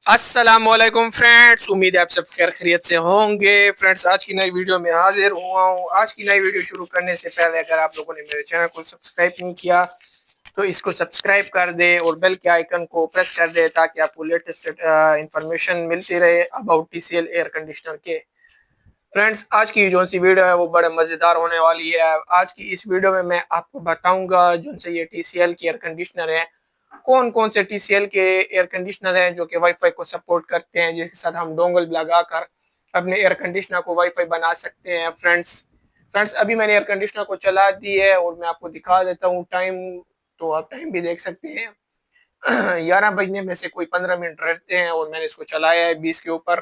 अस्सलामुअलैकुम फ्रेंड्स, उम्मीद है आप सब खैर खैरियत से होंगे। फ्रेंड्स, आज की नई वीडियो में हाजिर हुआ हूँ। आज की नई वीडियो शुरू करने से पहले अगर आप लोगों ने मेरे चैनल को सब्सक्राइब नहीं किया तो इसको सब्सक्राइब कर दे और बेल के आइकन को प्रेस कर दे ताकि आपको लेटेस्ट इंफॉर्मेशन मिलती रहे अबाउट टीसीएल एयर कंडीशनर के। फ्रेंड्स, आज की जो सी वीडियो है वो बड़े मज़ेदार होने वाली है। आज की इस वीडियो में मैं आपको बताऊंगा जो से ये टीसीएल की एयर कंडीशनर है, कौन कौन से टीसीएल के एयर कंडीशनर हैं जो कि वाईफाई को सपोर्ट करते हैं, जिसके साथ हम डोंगल लगाकर अपने एयर कंडीशनर को वाईफाई बना सकते हैं। फ्रेंड्स अभी मैंने एयर कंडीशनर को चला दी है और मैं आपको दिखा देता हूँ टाइम। तो आप टाइम भी देख सकते हैं। 11 बजने में से कोई 15 मिनट रहते हैं और मैंने इसको चलाया है 20 के ऊपर।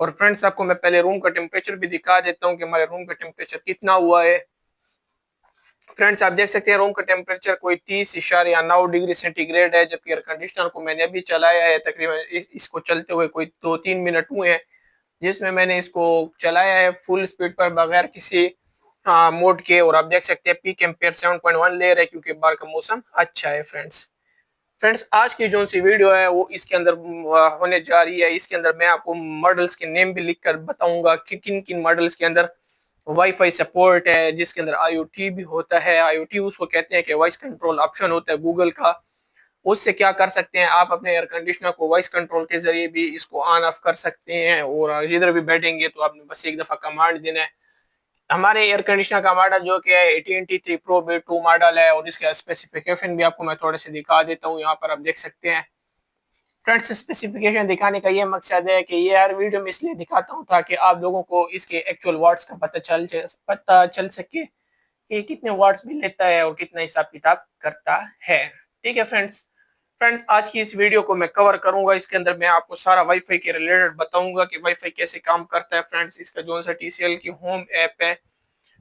और फ्रेंड्स, आपको मैं पहले रूम का टेम्परेचर भी दिखा देता हूँ कि हमारे रूम का टेम्परेचर कितना हुआ है। फ्रेंड्स, आप देख सकते हैं रूम का टेम्परेचर कोई 30.9 डिग्री सेंटीग्रेड है, जबकि एयर कंडीशनर को मैंने अभी चलाया है तकरीबन इसको चलते हुए कोई 2-3 मिनट हुए हैं, जिसमें मैंने इसको चलाया है फुल स्पीड पर बगैर किसी मोड के। और आप देख सकते हैं पीक एम्पेयर 7.1 ले रहा है क्योंकि बाहर का मौसम अच्छा है। फ्रेंड्स आज की जो सी वीडियो है वो इसके अंदर होने जा रही है। इसके अंदर मैं आपको मॉडल्स के नेम भी लिख कर बताऊंगा कि किन किन मॉडल्स के अंदर वाईफाई सपोर्ट है, जिसके अंदर आईओटी भी होता है। आईओटी उसको कहते हैं कि वॉइस कंट्रोल ऑप्शन होता है गूगल का। उससे क्या कर सकते हैं, आप अपने एयर कंडीशनर को वॉइस कंट्रोल के जरिए भी इसको ऑन ऑफ कर सकते हैं। और जिधर भी बैठेंगे तो आपने बस एक दफा कमांड देना है। हमारे एयर कंडीशनर का मॉडल जो कि है 18T3 Pro B2 मॉडल है और इसके स्पेसिफिकेशन भी आपको मैं थोड़े से दिखा देता हूँ। यहाँ पर आप देख सकते हैं। फ्रेंड्स, स्पेसिफिकेशन दिखाने का ये मकसद है कि ये हर वीडियो में इसलिए दिखाता हूँ ताकि आप लोगों को इसके एक्चुअल वाट्स का पता चल सके कि कितने वाट्स भी लेता है और कितना हिसाब किताब करता है। ठीक है फ्रेंड्स आज की इस वीडियो को मैं कवर करूंगा। इसके अंदर मैं आपको सारा वाईफाई के रिलेटेड बताऊंगा कि वाईफाई कैसे काम करता है। फ्रेंड्स, इसका जो सा टीसीएल की होम ऐप है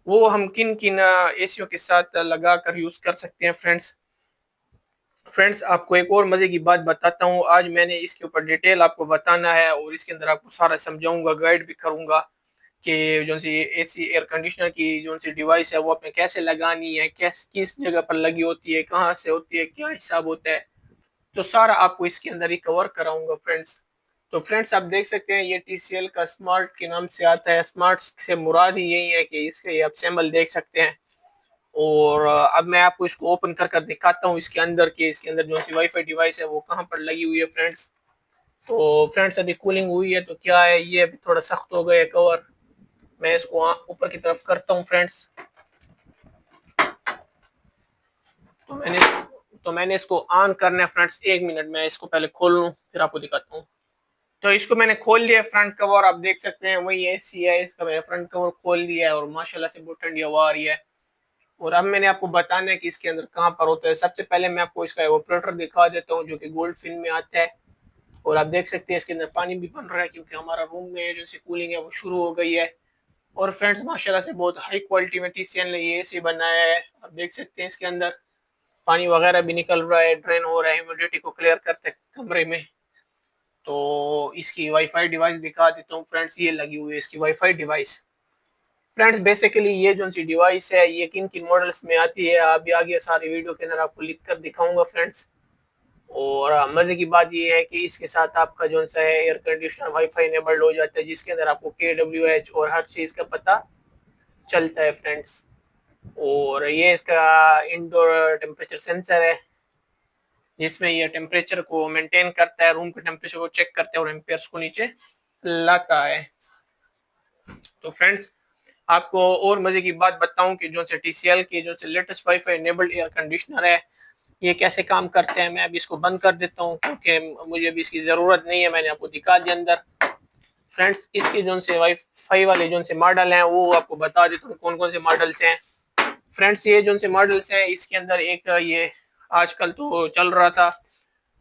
वो हम किन किन एसीओ के साथ लगा कर यूज कर सकते हैं। फ्रेंड्स आपको एक और मजे की बात बताता हूँ। आज मैंने इसके ऊपर डिटेल आपको बताना है और इसके अंदर आपको सारा समझाऊंगा, गाइड भी करूंगा कि जो सी एसी एयर कंडीशनर की जो सी डिवाइस है वो आपने कैसे लगानी है, किस जगह पर लगी होती है, कहाँ से होती है, क्या हिसाब होता है। तो सारा आपको इसके अंदर ही कवर कराऊंगा फ्रेंड्स। तो फ्रेंड्स आप देख सकते हैं ये टीसीएल का स्मार्ट के नाम से आता है। स्मार्ट से मुराद ही यही है कि इसके आप सिंबल देख सकते हैं। और अब मैं आपको इसको ओपन कर कर दिखाता हूँ इसके अंदर के इसके अंदर जो सी वाईफाई डिवाइस है वो कहाँ पर लगी हुई है फ्रेंड्स। तो फ्रेंड्स अभी कूलिंग हुई है तो क्या है, ये अभी थोड़ा सख्त हो गया है कवर। मैं इसको ऊपर की तरफ करता हूँ फ्रेंड्स। तो मैंने इसको ऑन करना है फ्रेंड्स। 1 मिनट में इसको पहले खोल लूँ फिर आपको दिखाता हूँ। तो इसको मैंने खोल लिया फ्रंट कवर, आप देख सकते हैं वही एसी है। इसका मैंने फ्रंट कवर खोल लिया है और माशाल्लाह से बहुत ठंडी हवा आ रही है। और अब मैंने आपको बताना है कि इसके अंदर कहाँ पर होता है। सबसे पहले मैं आपको इसका ऑपरेटर दिखा देता हूँ जो कि गोल्ड फिन में आता है। और आप देख सकते हैं इसके अंदर पानी भी बन रहा है क्योंकि हमारा रूम में जो सी कूलिंग है वो शुरू हो गई है। और फ्रेंड्स माशाल्लाह से बहुत हाई क्वालिटी में टीसीएल ने ये एसी बनाया है। आप देख सकते हैं इसके अंदर पानी वगैरह भी निकल रहा है, ड्रेन हो रहा है, ह्यूमिडिटी को क्लियर करते कमरे में। तो इसकी वाईफाई डिवाइस दिखा देता हूँ फ्रेंड्स। ये लगी हुई है इसकी वाईफाई डिवाइस। फ्रेंड्स बेसिकली ये जो सी डिवाइस है ये किन किन मॉडल्स में आती है अभी आगे सारी वीडियो के अंदर आपको लिख कर दिखाऊंगा फ्रेंड्स। और मजे की बात ये है कि इसके साथ आपका जो सा है एयर कंडीशनर वाईफाई इनेबल्ड हो जाता है, जिसके अंदर आपको KWH और हर चीज का पता चलता है फ्रेंड्स। और ये इसका इंडोर टेम्परेचर सेंसर है जिसमें ये टेम्परेचर को मेंटेन करता है, रूम के टेम्परेचर को चेक करता है और एम्पियर्स को नीचे लाता है। तो फ्रेंड्स आपको और मजे की बात बताऊं कि जो से टीसीएल की जो से latest wifi enabled air conditioner है ये कैसे काम करते हैं। मैं अभी इसको बंद कर देता हूं क्योंकि मुझे अभी इसकी जरूरत नहीं है, मैंने आपको दिखा दिया अंदर। फ्रेंड्स इसके जो से वाईफाई वाले जो से मॉडल हैं वो आपको बता देता हूँ कौन कौन से मॉडल्स हैं। फ्रेंड्स ये जो से मॉडल्स हैं इसके अंदर एक ये आजकल तो चल रहा था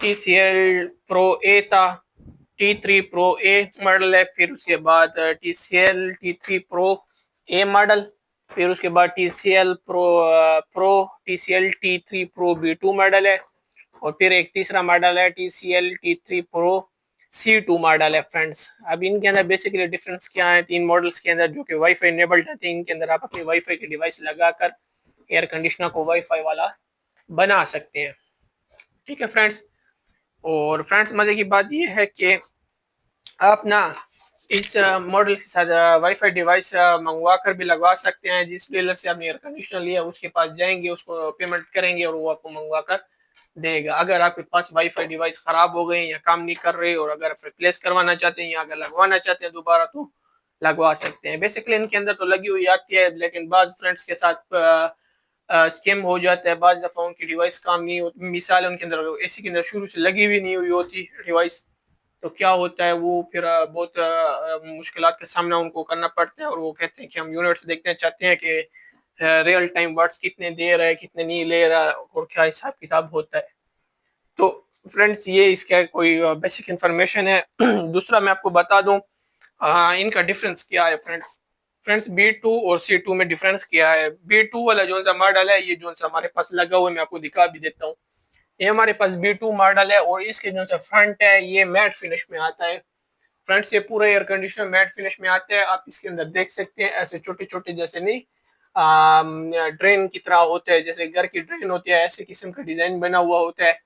TCL Pro A था, T3 Pro A मॉडल है, फिर उसके बाद TCL T3 Pro A model, फिर उसके बाद TCL Pro TCL T3 Pro B2 model है और फिर एक तीसरा मॉडल है TCL T3 Pro C2 model है। फ्रेंड्स अब इनके अंदर बेसिकली डिफरेंस क्या है, तीन मॉडल्स के अंदर जो कि वाईफाई इनेबल्ड है। इनके अंदर आप अपनी वाईफाई की डिवाइस लगाकर एयर कंडीशनर को वाईफाई वाला बना सकते हैं। ठीक है फ्रेंड्स, और फ्रेंड्स मजे की बात ये है कि आप ना इस मॉडल के साथ वाईफाई डिवाइस मंगवा कर भी लगवा सकते हैं। जिस डीलर से आपने एयर कंडीशनर लिया उसके पास जाएंगे, उसको पेमेंट करेंगे और वो आपको मंगवा कर देगा। अगर आपके पास वाईफाई डिवाइस खराब हो गए या काम नहीं कर रहे और अगर आप रिप्लेस करवाना चाहते हैं या अगर लगवाना चाहते हैं दोबारा तो लगवा सकते हैं। बेसिकली इनके अंदर तो लगी हुई आती है, लेकिन बाज फ्रेंड्स के साथ स्कैम हो जाता है। बाज दफा उनकी डिवाइस काम नहीं होती, मिसाल है उनके अंदर एसी के अंदर शुरू से लगी हुई नहीं हुई होती डिवाइस, तो क्या होता है वो फिर बहुत मुश्किलात का सामना उनको करना पड़ता है और वो कहते हैं कि हम यूनिट्स देखना चाहते हैं कि रियल टाइम वर्ड्स कितने दे रहा है कितने नहीं ले रहा और क्या हिसाब किताब होता है। तो फ्रेंड्स ये इसका कोई बेसिक इंफॉर्मेशन है। दूसरा मैं आपको बता दूं इनका डिफरेंस क्या है फ्रेंड्स। फ्रेंड्स B2 और C2 में डिफरेंस क्या है। B2 वाला जो सा मॉडल है, ये जो सा हमारे पास लगा हुआ है मैं आपको दिखा भी देता हूँ। ये हमारे पास B2 मॉडल है और इसके जो सा फ्रंट है ये मैट फिनिश में आता है। फ्रंट से पूरा एयर कंडीशनर मैट फिनिश में आता है। आप इसके अंदर देख सकते हैं ऐसे छोटे छोटे जैसे नहीं ड्रेन की तरह होते हैं, जैसे घर की ड्रेन होती है ऐसे किस्म का डिजाइन बना हुआ होता है।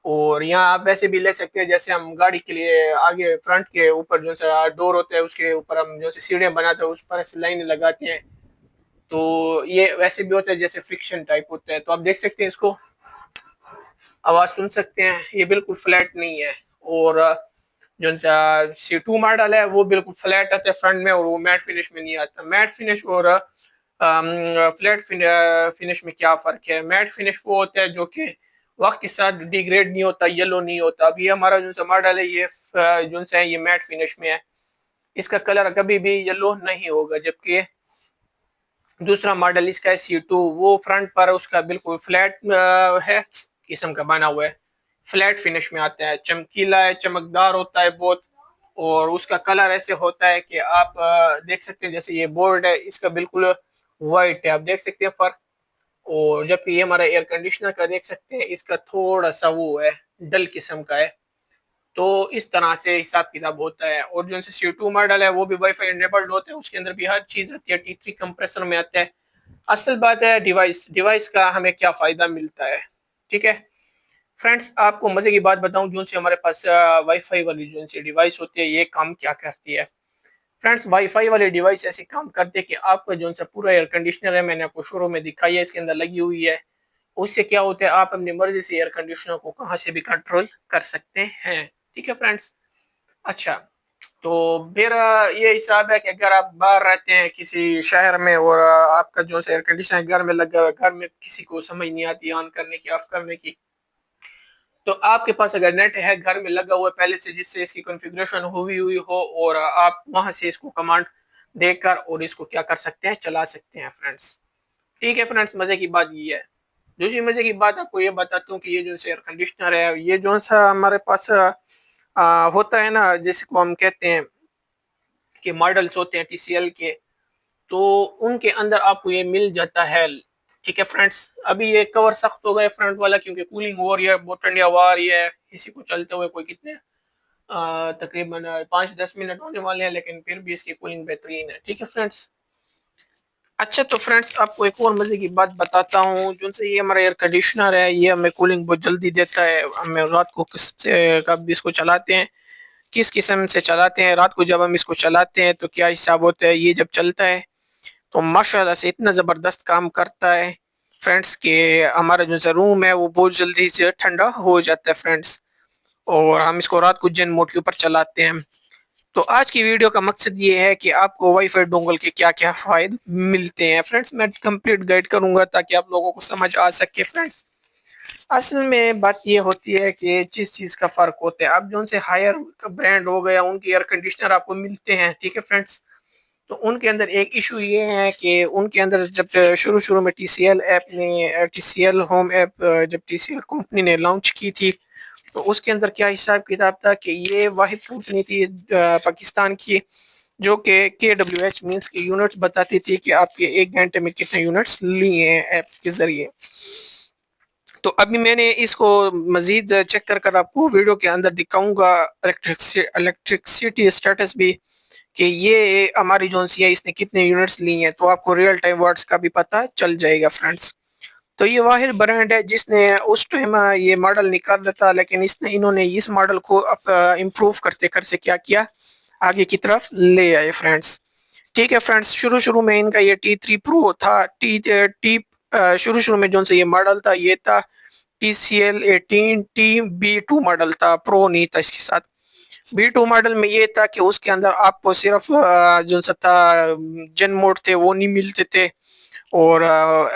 और यहाँ आप वैसे भी ले सकते हैं जैसे हम गाड़ी के लिए आगे फ्रंट के ऊपर जो सा डोर होता है उसके ऊपर हम जो सीढ़ियाँ बनाते हैं उस पर ऐसे लाइन लगाते हैं, तो ये वैसे भी होता है जैसे फ्रिक्शन टाइप होता है। तो आप देख सकते हैं इसको, आवाज सुन सकते हैं, ये बिल्कुल फ्लैट नहीं है। और जो सा C2 मॉडल है वो बिल्कुल फ्लैट आता है फ्रंट में और वो मैट फिनिश में नहीं आता। मैट फिनिश और फ्लैट फिनिश में क्या फर्क है। मैट फिनिश वो होता है जो कि वक्त के साथ डिग्रेड नहीं होता, येलो नहीं होता। अब ये हमारा जो सा मॉडल है ये जो सा है ये मैट फिनिश में है, इसका कलर कभी भी येलो नहीं होगा। जबकि दूसरा मॉडल इसका है C2, वो फ्रंट पर उसका बिल्कुल फ्लैट है किस्म का बना हुआ है, फ्लैट फिनिश में आता है, चमकीला है, चमकदार होता है बहुत। और उसका कलर ऐसे होता है कि आप देख सकते हैं जैसे ये बोर्ड है इसका बिल्कुल वाइट है, आप देख सकते हैं फर्क। और जबकि ये हमारा एयर कंडीशनर का देख सकते हैं इसका थोड़ा सा वो है, डल किस्म का है। तो इस तरह से हिसाब किताब होता है। और जो C2 मॉडल है वो भी वाईफाई इनेबल्ड होता है, उसके अंदर भी हर चीज रहती है, T3 कंप्रेसर में आता है। असल बात है डिवाइस डिवाइस का हमें क्या फायदा मिलता है। ठीक है फ्रेंड्स, आपको मजे की बात बताऊं, जो से हमारे पास वाईफाई वाली जो सी डिवाइस होती है ये काम क्या करती है। फ्रेंड्स वाईफाई वाली डिवाइस ऐसे काम करते हैं कि आपका जो सा पूरा एयर कंडीशनर है, मैंने आपको शुरू में दिखाई है इसके अंदर लगी हुई है, उससे क्या होता है आप अपनी मर्जी से एयर कंडीशनर को कहाँ से भी कंट्रोल कर सकते हैं। ठीक है फ्रेंड्स। अच्छा, तो मेरा ये हिसाब है कि अगर आप बाहर रहते हैं किसी शहर में और आपका जो एयर कंडीशनर घर में लगा हुआ है, घर में किसी को समझ नहीं आती ऑन करने की ऑफ करने की, तो आपके पास अगर नेट है घर में लगा हुआ है पहले से जिससे इसकी कॉन्फ़िगरेशन हुई हुई हो और आप वहां से इसको कमांड देकर और इसको क्या कर सकते हैं, चला सकते हैं फ्रेंड्स। ठीक है फ्रेंड्स, मजे की बात ये है। दूसरी मजे की बात आपको ये बताता हूँ कि ये जो एयर कंडीशनर है ये जो सा हमारे पास होता है ना, जिसको हम कहते हैं कि मॉडल्स होते हैं TCL के, तो उनके अंदर आपको ये मिल जाता है। ठीक है फ्रेंड्स, अभी ये कवर सख्त हो गया फ्रंट वाला क्योंकि कूलिंग हो रही है, बहुत ठंडी हवा आ रही है, इसी को चलते हुए कोई कितने तकरीबन 5-10 मिनट होने वाले हैं, लेकिन फिर भी इसकी कूलिंग बेहतरीन है। ठीक है फ्रेंड्स। अच्छा तो फ्रेंड्स आपको एक और मजे की बात बताता हूँ, जो से ये हमारा एयर कंडीशनर है ये हमें कूलिंग बहुत जल्दी देता है। हमें रात को किस कब इसको चलाते हैं, किस किस्म से चलाते हैं, रात को जब हम इसको चलाते हैं तो क्या हिसाब होता है, ये जब चलता है तो माशाल्लाह से इतना ज़बरदस्त काम करता है फ्रेंड्स कि हमारा जो सा रूम है वो बहुत जल्दी से ठंडा हो जाता है फ्रेंड्स। और हम इसको रात को जेन मोड के ऊपर चलाते हैं। तो आज की वीडियो का मकसद ये है कि आपको वाईफाई डोंगल के क्या क्या फ़ायदे मिलते हैं फ्रेंड्स, मैं कंप्लीट गाइड करूंगा ताकि आप लोगों को समझ आ सके फ्रेंड्स। असल में बात ये होती है कि जिस चीज़ का फ़र्क होता है, अब जो उनसे हायर का ब्रांड हो गया उनके एयर कंडीशनर आपको मिलते हैं। ठीक है फ्रेंड्स, तो उनके अंदर एक इशू ये है कि उनके अंदर जब शुरू शुरू में TCL ऐप ने TCL होम ऐप जब TCL कंपनी ने लॉन्च की थी तो उसके अंदर क्या हिसाब किताब था कि ये वाहिद कंपनी थी पाकिस्तान की जो कि KWH मीन्स के यूनिट्स बताती थी कि आपके 1 घंटे में कितने यूनिट्स लिए हैं ऐप के ज़रिए। तो अभी मैंने इसको मज़ीद चेक कर कर आपको वीडियो के अंदर दिखाऊंगा इलेक्ट्रिसिटी स्टेटस भी कि ये हमारी जो सी है इसने कितने यूनिट्स ली हैं, तो आपको रियल टाइम वर्ड्स का भी पता चल जाएगा फ्रेंड्स। तो ये वाहिद ब्रांड है जिसने उस टाइम ये मॉडल निकाला था, लेकिन इन्होंने इस मॉडल को अब इम्प्रूव करते करते क्या किया, आगे की तरफ ले आए फ्रेंड्स। ठीक है फ्रेंड्स, शुरू में इनका ये T3 प्रो था। टी टी शुरू में जो से ये मॉडल था ये था TCL 18 TB2 मॉडल था, प्रो नहीं था इसके साथ। B2 मॉडल में ये था कि उसके अंदर आपको सिर्फ जो सा था जेन मोड थे वो नहीं मिलते थे, और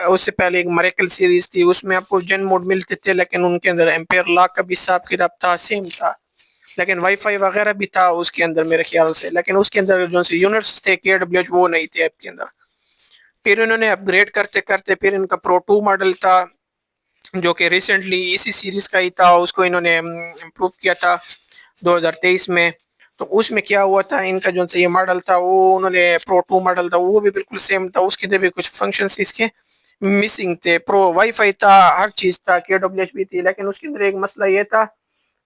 उससे पहले एक मरेकल सीरीज थी उसमें आपको जेन मोड मिलते थे, लेकिन उनके अंदर एम्पेयर लॉक का भी हिसाब किताब था, सेम था। लेकिन वाईफाई वगैरह भी था उसके अंदर मेरे ख्याल से, लेकिन उसके अंदर जो से यूनिट्स थे KWH वो नहीं थे ऐप के अंदर। फिर इन्होंने अपग्रेड करते करते फिर इनका प्रो 2 मॉडल था जो कि रिसेंटली इसी सीरीज का ही था, उसको इन्होंने इम्प्रूव किया था 2023 में। तो उसमें क्या हुआ था, इनका जो सा ये मॉडल था वो उन्होंने प्रो 2 मॉडल था वो भी बिल्कुल सेम था, उसके अंदर भी कुछ फंक्शंस इसके मिसिंग थे। प्रो वाईफाई था, हर चीज था, KWH भी थी, लेकिन उसके अंदर एक मसला ये था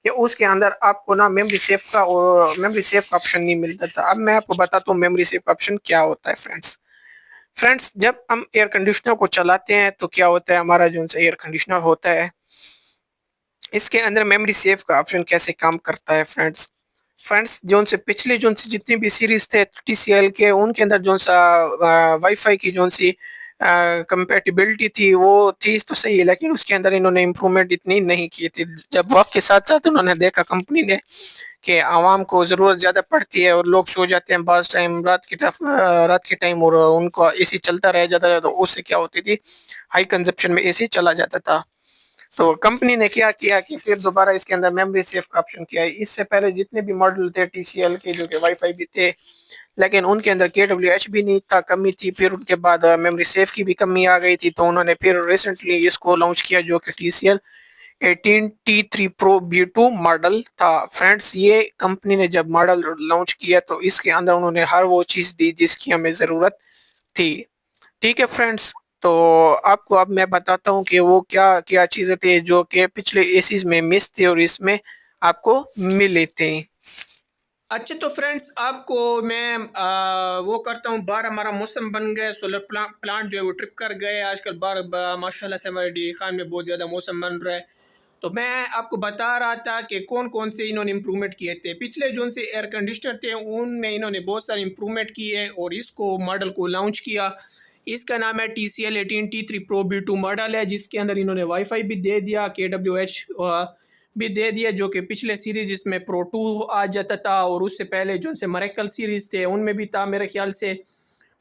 कि उसके अंदर आपको ना मेमोरी सेव का और मेमोरी सेव का ऑप्शन नहीं मिलता था। अब मैं आपको बताता हूँ मेमोरी सेव का ऑप्शन क्या होता है फ्रेंड्स। जब हम एयर कंडीशनर को चलाते हैं तो क्या होता है, हमारा जो एयर कंडीशनर होता है इसके अंदर मेमोरी सेव का ऑप्शन कैसे काम करता है फ्रेंड्स। जो से पिछले जो सी जितनी भी सीरीज थे TCL के, उनके अंदर जो सा वाईफाई की जो सी कंपेटिबिलिटी थी वो थी तो सही है, लेकिन उसके अंदर इन्होंने इम्प्रूवमेंट इतनी नहीं की थी। जब वक्त के साथ साथ उन्होंने देखा कंपनी ने कि आवाम को ज़रूरत ज़्यादा पड़ती है और लोग सो जाते हैं बाज़ टाइम रात के टाइम, और उनको एसी चलता रह जाता है, तो उससे क्या होती थी, हाई कंजप्शन में एसी चला जाता था। तो कंपनी ने क्या किया कि फिर दोबारा इसके अंदर मेमोरी सेव का ऑप्शन किया है। इससे पहले जितने भी मॉडल थे TCL के जो कि वाईफाई भी थे, लेकिन उनके अंदर KWH भी नहीं था, कमी थी। फिर उनके बाद मेमोरी सेव की भी कमी आ गई थी, तो उन्होंने फिर रिसेंटली इसको लॉन्च किया जो कि TCL 18 T3 Pro B2 model था फ्रेंड्स। ये कंपनी ने जब मॉडल लॉन्च किया तो इसके अंदर उन्होंने हर वो चीज़ दी जिसकी हमें ज़रूरत थी। ठीक है फ्रेंड्स, तो आपको अब मैं बताता हूँ कि वो क्या क्या चीज़ें थी जो कि पिछले एसीज में मिस थी और इसमें आपको मिले थे। अच्छा तो फ्रेंड्स, आपको मैं वो करता हूँ, बार हमारा मौसम बन गया, सोलर प्लांट जो है वो ट्रिप कर गए आजकल, बार माशाल्लाह से हमारे डी खान में बहुत ज़्यादा मौसम बन रहा है। तो मैं आपको बता रहा था कि कौन कौन से इन्होंने इम्प्रूवमेंट किए थे। पिछले जो से एयर कंडीशनर थे उनमें इन्होंने बहुत सारे इम्प्रूवमेंट किए और इसको मॉडल को लॉन्च किया। इसका नाम है TCL 18 T3 Pro B2 model है, जिसके अंदर इन्होंने वाईफाई भी दे दिया, KWH भी दे दिया, जो कि पिछले सीरीज इसमें प्रो 2 आ जाता था, और उससे पहले जो से मरेकल सीरीज थे उनमें भी था मेरे ख्याल से,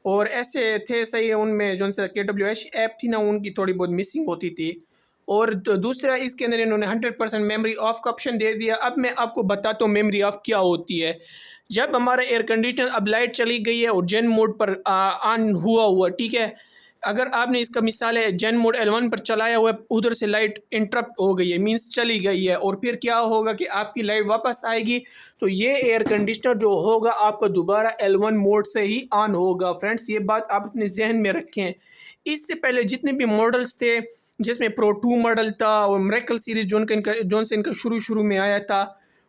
और ऐसे थे सही। उनमें जो से KWH ऐप थी ना उनकी थोड़ी बहुत मिसिंग होती थी। और दूसरा इसके अंदर इन्होंने 100% मेमोरी ऑफ का ऑप्शन दे दिया। अब मैं आपको बताता हूँ मेमोरी ऑफ क्या होती है। जब हमारा एयर कंडीशनर अब लाइट चली गई है और जेन मोड पर ऑन हुआ, ठीक है, अगर आपने इसका मिसाल है जेन मोड L1 पर चलाया हुआ है, उधर से लाइट इंटरप्ट हो गई है, मींस चली गई है, और फिर क्या होगा कि आपकी लाइट वापस आएगी, तो ये एयर कंडीशनर जो होगा आपका दोबारा L1 मोड से ही ऑन होगा फ्रेंड्स। ये बात आप अपने जहन में रखें। इससे पहले जितने भी मॉडल्स थे जिसमें प्रो 2 मॉडल था और मेरेकल सीरीज जोन से इनका शुरू में आया था,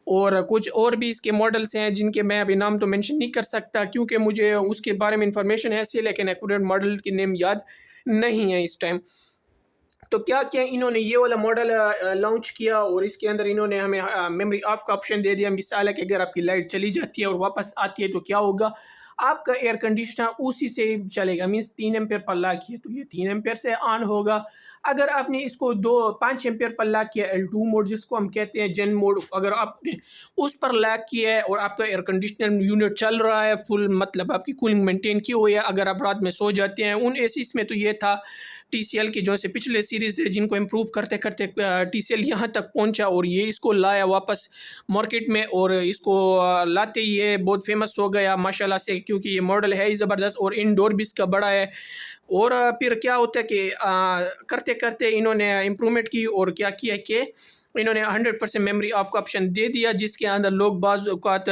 और कुछ और भी इसके मॉडल्स हैं जिनके मैं अभी नाम तो मेंशन नहीं कर सकता क्योंकि मुझे उसके बारे में इंफॉर्मेशन है, लेकिन एक्यूरेट मॉडल के नेम याद नहीं है इस टाइम। तो क्या क्या इन्होंने ये वाला मॉडल लॉन्च किया और इसके अंदर इन्होंने हमें मेमोरी ऑफ का ऑप्शन दे दिया। मिसाल है कि अगर आपकी लाइट चली जाती है और वापस आती है तो क्या होगा, आपका एयर कंडीशनर उसी से चलेगा, मीन्स 3 एम्पेयर पर लॉक किया तो ये 3 एम्पेयर से ऑन होगा। अगर आपने इसको 5 एम्पेयर पर लॉक किया, L2 मोड जिसको हम कहते हैं जेन मोड, अगर आपने उस पर लॉक किया है और आपका एयर कंडीशनर यूनिट चल रहा है फुल, मतलब आपकी कूलिंग मेंटेन की हुई है, अगर आप रात में सो जाते हैं, उन एसीज में तो ये था TCL की जो से पिछले सीरीज थे जिनको इम्प्रूव करते करते TCL यहाँ तक पहुँचा और ये इसको लाया वापस मार्केट में, और इसको लाते ही ये बहुत फेमस हो गया माशाल्लाह से, क्योंकि ये मॉडल है ही ज़बरदस्त और इनडोर भी इसका बड़ा है। और फिर क्या होता है कि करते करते इन्होंने इम्प्रूवमेंट की और क्या किया कि इन्होंने 100% मेमोरी ऑफ का ऑप्शन दे दिया, जिसके अंदर लोग बाज़ औक़ात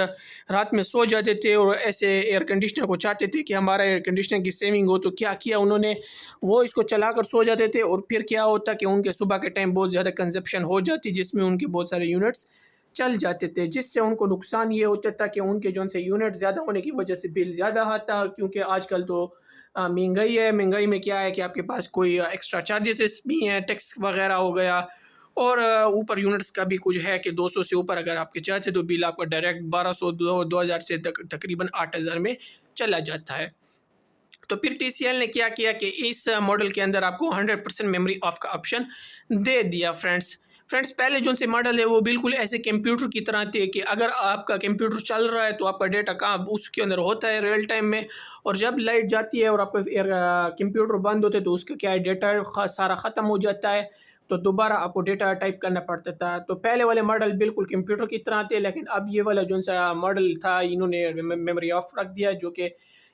रात में सो जाते थे और ऐसे एयर कंडीशनर को चाहते थे कि हमारा एयर कंडीशनर की सेविंग हो, तो क्या किया उन्होंने, वो इसको चलाकर सो जाते थे, और फिर क्या होता कि उनके सुबह के टाइम बहुत ज़्यादा कंजप्शन हो जाती जिसमें उनके बहुत सारे यूनिट्स चल जाते थे, जिससे उनको नुकसान ये होता था कि उनके जो से यूनिट ज़्यादा होने की वजह से बिल ज़्यादा आता, क्योंकि आजकल तो महंगाई है। महंगाई में क्या है कि आपके पास कोई एक्स्ट्रा चार्जेस भी हैं, टैक्स वगैरह हो गया, और ऊपर यूनिट्स का भी कुछ है कि 200 से ऊपर अगर आपके चाहते तो बिल आपका डायरेक्ट 1200 2000 से तकरीबन 8000 में चला जाता है। तो फिर TCL ने क्या किया कि इस मॉडल के अंदर आपको 100% मेमोरी ऑफ का ऑप्शन दे दिया फ्रेंड्स पहले जो से मॉडल है वो बिल्कुल ऐसे कंप्यूटर की तरह थे कि अगर आपका कंप्यूटर चल रहा है तो आपका डेटा कहाँ उसके अंदर होता है रियल टाइम में, और जब लाइट जाती है और आपका कंप्यूटर बंद होते तो उसका क्या है डेटा सारा ख़त्म हो जाता है, तो दोबारा आपको डेटा टाइप करना पड़ता था। तो पहले वाले मॉडल बिल्कुल कंप्यूटर की तरह थे, लेकिन अब ये वाला जो सा मॉडल था इन्होंने मेमोरी ऑफ रख दिया, जो कि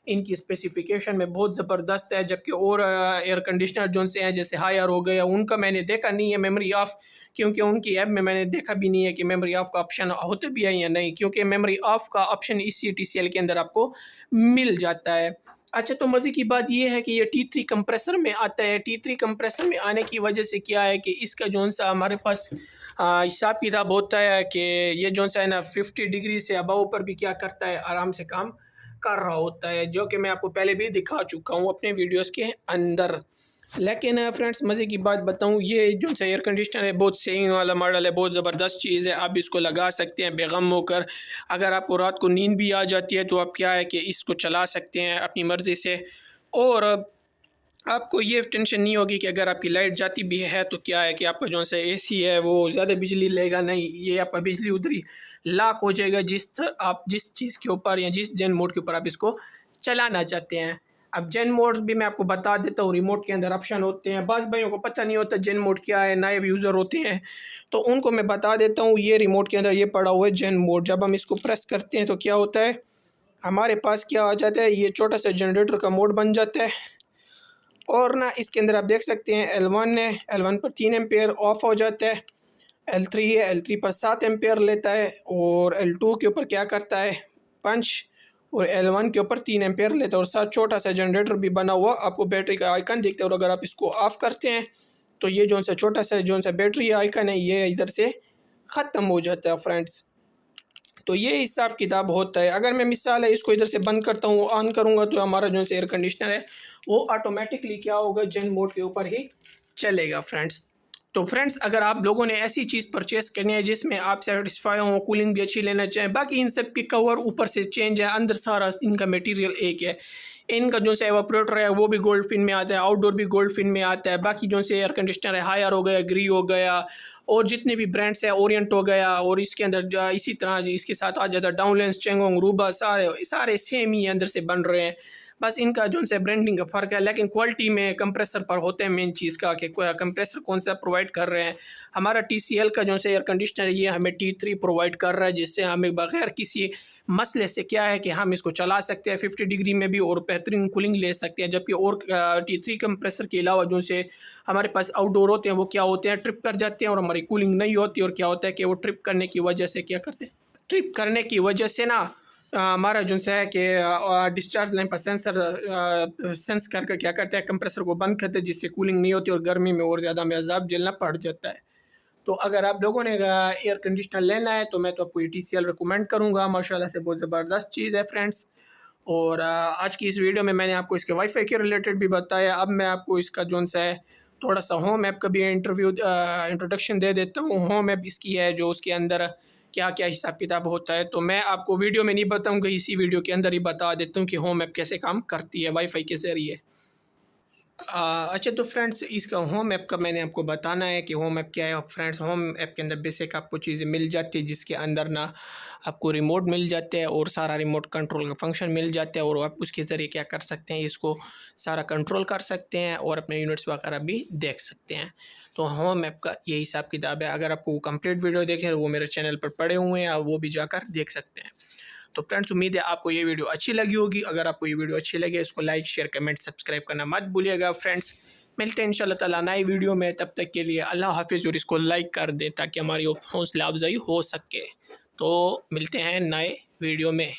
इनकी स्पेसिफिकेशन में बहुत ज़बरदस्त है। जबकि और एयर कंडीशनर जो से हैं जैसे हायर हो गया उनका मैंने देखा नहीं है मेमोरी ऑफ, क्योंकि उनकी ऐप में मैंने देखा भी नहीं है कि मेमोरी ऑफ का ऑप्शन होते भी है या नहीं, क्योंकि मेमोरी ऑफ का ऑप्शन इसी TCL के अंदर आपको मिल जाता है। अच्छा, तो मज़े की बात यह है कि ये T3 कंप्रेसर में आता है। T3 कंप्रेसर में आने की वजह से क्या है कि इसका जो सा हमारे पास हिसाब किताब होता है कि ये जो सा है ना 50 डिग्री से अबव पर भी क्या करता है, आराम से काम कर रहा होता है, जो कि मैं आपको पहले भी दिखा चुका हूँ अपने वीडियोस के अंदर। लेकिन फ्रेंड्स मज़े की बात बताऊँ, ये जो सा एयर कंडीशनर है बहुत सेविंग वाला मॉडल है, बहुत ज़बरदस्त चीज़ है। आप इसको लगा सकते हैं बेगम होकर। अगर आपको रात को नींद भी आ जाती है तो आप क्या है कि इसको चला सकते हैं अपनी मर्ज़ी से, और आपको ये टेंशन नहीं होगी कि अगर आपकी लाइट जाती भी है तो क्या है कि आपका जो सा AC है वो ज़्यादा बिजली लेगा नहीं, ये आपका बिजली उधर ही लॉक हो जाएगा आप जिस चीज़ के ऊपर या जिस जेन मोड के ऊपर आप इसको चलाना चाहते हैं। अब जेन मोड्स भी मैं आपको बता देता हूँ, रिमोट के अंदर ऑप्शन होते हैं। बाज़ भाइयों को पता नहीं होता जेन मोड क्या है, नए यूज़र होते हैं तो उनको मैं बता देता हूँ। ये रिमोट के अंदर ये पड़ा हुआ है जेन मोड। जब हम इसको प्रेस करते हैं तो क्या होता है, हमारे पास क्या आ जाता है, ये छोटा सा जनरेटर का मोड बन जाता है। और ना इसके अंदर आप देख सकते हैं L1 है, L1 पर 3 एम्पेयर ऑफ हो जाता है, L3 है, L3 पर 7 एम्पेयर लेता है, और L2 के ऊपर क्या करता है 5, और L1 के ऊपर 3 एम्पेयर लेता है, और साथ छोटा सा जनरेटर भी बना हुआ आपको बैटरी का आइकन दिखता है। और अगर आप इसको ऑफ़ करते हैं तो ये जो सा छोटा सा बैटरी आइकन है ये इधर से ख़त्म हो जाता है फ्रेंड्स। तो ये हिसाब किताब होता है। अगर मैं मिसाल है इसको इधर से बंद करता हूँ, ऑन करूँगा तो हमारा जो एयर कंडीशनर है वो ऑटोमेटिकली क्या होगा, जेन मोड के ऊपर ही चलेगा फ्रेंड्स। तो फ्रेंड्स अगर आप लोगों ने ऐसी चीज़ परचेस करनी है जिसमें आप सेटिस्फाई हो, कूलिंग भी अच्छी लेना चाहें, बाकी इन सब की कवर ऊपर से चेंज है, अंदर सारा इनका मटेरियल एक है। इनका जो से एवापोरेटर है वो भी गोल्ड फिन में आता है, आउटडोर भी गोल्ड फिन में आता है। बाकी जो से एयर कंडीशनर है हायर हो गया, ग्री हो गया, और जितने भी ब्रांड्स है, ओरिएंट हो गया, और इसके अंदर इसी तरह इसके साथ आ जाता है डाउनलेंस, चेंगोंग, रूबा, सारे सेम ही अंदर से बन रहे हैं। बस इनका जो से ब्रांडिंग का फ़र्क है, लेकिन क्वालिटी में कंप्रेसर पर होते हैं मेन चीज़ का कि कंप्रेसर कौन सा प्रोवाइड कर रहे हैं। हमारा TCL का जो से एयर कंडीशनर ये हमें T3 प्रोवाइड कर रहा है, जिससे हमें बगैर किसी मसले से क्या है कि हम इसको चला सकते हैं 50 डिग्री में भी और बेहतरीन कूलिंग ले सकते हैं। जबकि और T3 कंप्रेसर के अलावा जो से हमारे पास आउटडोर होते हैं वो क्या होते हैं, ट्रिप कर जाते हैं और हमारी कूलिंग नहीं होती। और क्या होता है कि वो ट्रिप करने की वजह से क्या करते हैं, ट्रिप करने की वजह से ना हमारा जो है कि डिस्चार्ज लाइन पर सेंसर सेंस करके क्या करते हैं, कंप्रेसर को बंद करते हैं, जिससे कूलिंग नहीं होती और गर्मी में और ज़्यादा में अजाब झेलना पड़ जाता है। तो अगर आप लोगों ने एयर कंडीशनर लेना है तो मैं तो आपको ये TCL रिकमेंड करूँगा, माशाल्लाह से बहुत ज़बरदस्त चीज़ है फ्रेंड्स। और आज की इस वीडियो में मैंने आपको इसके वाईफाई के रिलेटेड भी बताया। अब मैं आपको इसका जो सा है थोड़ा सा होम ऐप का भी इंट्रोडक्शन दे देता हूँ। होम ऐप इसकी है जो उसके अंदर क्या क्या हिसाब किताब होता है, तो मैं आपको वीडियो में नहीं बताऊँगा, इसी वीडियो के अंदर ही बता देता हूँ कि होम ऐप कैसे काम करती है वाईफाई के ज़रिए। अच्छा, तो फ्रेंड्स इसका होम ऐप का मैंने आपको बताना है कि होम ऐप क्या है। फ्रेंड्स होम ऐप के अंदर बेसिक आपको चीज़ें मिल जाती है, जिसके अंदर ना आपको रिमोट मिल जाते हैं और सारा रिमोट कंट्रोल का फंक्शन मिल जाता है, और आप उसके ज़रिए क्या कर सकते हैं, इसको सारा कंट्रोल कर सकते हैं और अपने यूनिट्स वगैरह भी देख सकते हैं। तो होम ऐप का ये हिसाब किताब है। अगर आपको कंप्लीट वीडियो देखें वो मेरे चैनल पर पड़े हुए हैं, आप वो भी जाकर देख सकते हैं। तो फ्रेंड्स उम्मीद है आपको ये वीडियो अच्छी लगी होगी। अगर आपको ये वीडियो अच्छी लगे इसको लाइक, शेयर, कमेंट, सब्सक्राइब करना मत भूलिएगा फ्रेंड्स। मिलते हैं इंशाल्लाह ताला नई वीडियो में, तब तक के लिए अल्लाह हाफिज़। और इसको लाइक कर दें ताकि हमारी हौसला अफजाई हो सके। तो मिलते हैं नए वीडियो में।